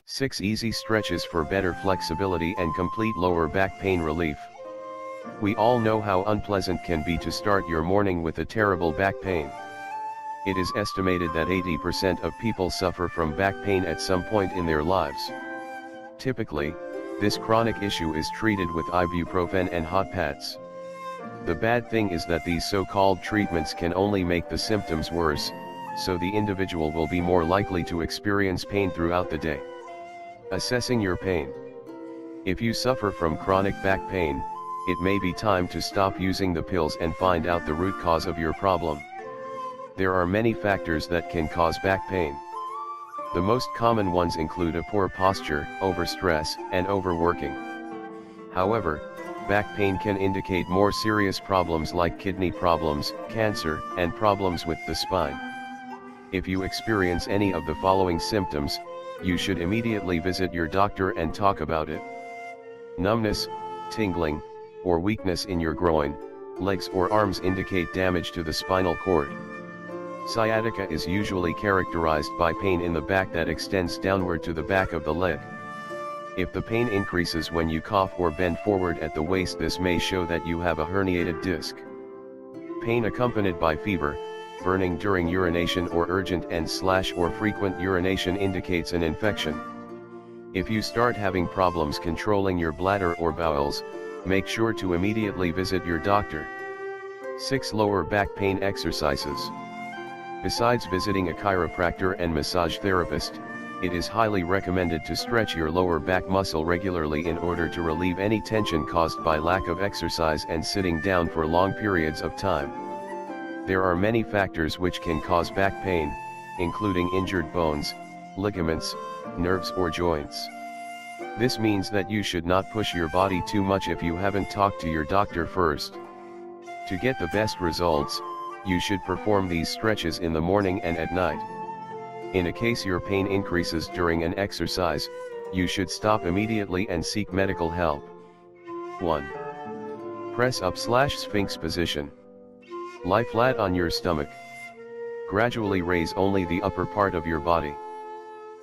6 easy stretches for better flexibility and complete lower back pain relief. We all know how unpleasant can be to start your morning with a terrible back pain. It is estimated that 80% of people suffer from back pain at some point in their lives. Typically, this chronic issue is treated with ibuprofen and hot pads. The bad thing is that these so-called treatments can only make the symptoms worse, so the individual will be more likely to experience pain throughout the day. Assessing your pain. If you suffer from chronic back pain, it may be time to stop using the pills and find out the root cause of your problem. There are many factors that can cause back pain. The most common ones include a poor posture, overstress, and overworking. However, back pain can indicate more serious problems like kidney problems, cancer, and problems with the spine. If you experience any of the following symptoms, you should immediately visit your doctor and talk about it. Numbness, tingling, or weakness in your groin, legs or arms indicate damage to the spinal cord. Sciatica is usually characterized by pain in the back that extends downward to the back of the leg. If the pain increases when you cough or bend forward at the waist, this may show that you have a herniated disc. Pain accompanied by fever, burning during urination, or urgent and/or frequent urination indicates an infection. If you start having problems controlling your bladder or bowels, make sure to immediately visit your doctor. 6 lower back pain exercises. Besides visiting a chiropractor and massage therapist, it is highly recommended to stretch your lower back muscle regularly in order to relieve any tension caused by lack of exercise and sitting down for long periods of time. There are many factors which can cause back pain, including injured bones, ligaments, nerves, or joints. This means that you should not push your body too much if you haven't talked to your doctor first. To get the best results, you should perform these stretches in the morning and at night. In a case your pain increases during an exercise, you should stop immediately and seek medical help. 1. Press up/Sphinx position. Lie flat on your stomach. Gradually raise only the upper part of your body.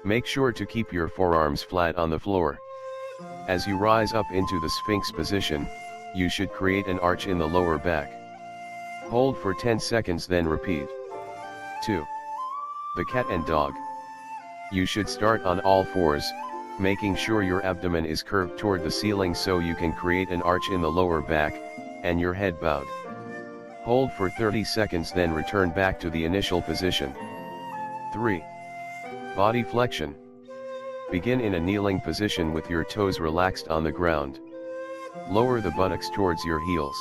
Make sure to keep your forearms flat on the floor. As you rise up into the Sphinx position, you should create an arch in the lower back. Hold for 10 seconds, then repeat. 2. The cat and dog. You should start on all fours, making sure your abdomen is curved toward the ceiling so you can create an arch in the lower back, and your head bowed. Hold for 30 seconds, then return back to the initial position. 3. Body flexion. Begin in a kneeling position with your toes relaxed on the ground. Lower the buttocks towards your heels.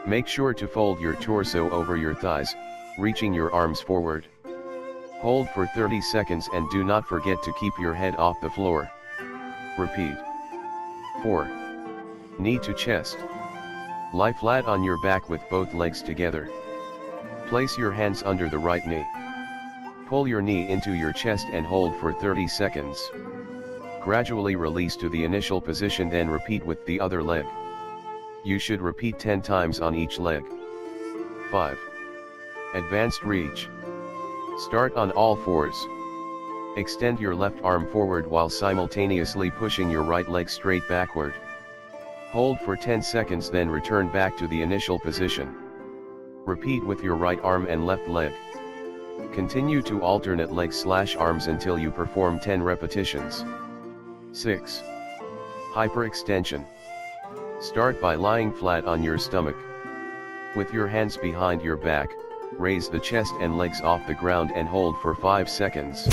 Make sure to fold your torso over your thighs, reaching your arms forward. Hold for 30 seconds and do not forget to keep your head off the floor. Repeat. 4. Knee to chest. Lie flat on your back with both legs together. Place your hands under the right knee. Pull your knee into your chest and hold for 30 seconds. Gradually release to the initial position, then repeat with the other leg. You should repeat 10 times on each leg. 5. Advanced reach. Start on all fours. Extend your left arm forward while simultaneously pushing your right leg straight backward. Hold for 10 seconds, then return back to the initial position. Repeat with your right arm and left leg. Continue to alternate legs/arms until you perform 10 repetitions. 6. Hyperextension. Start by lying flat on your stomach. With your hands behind your back, raise the chest and legs off the ground and hold for 5 seconds.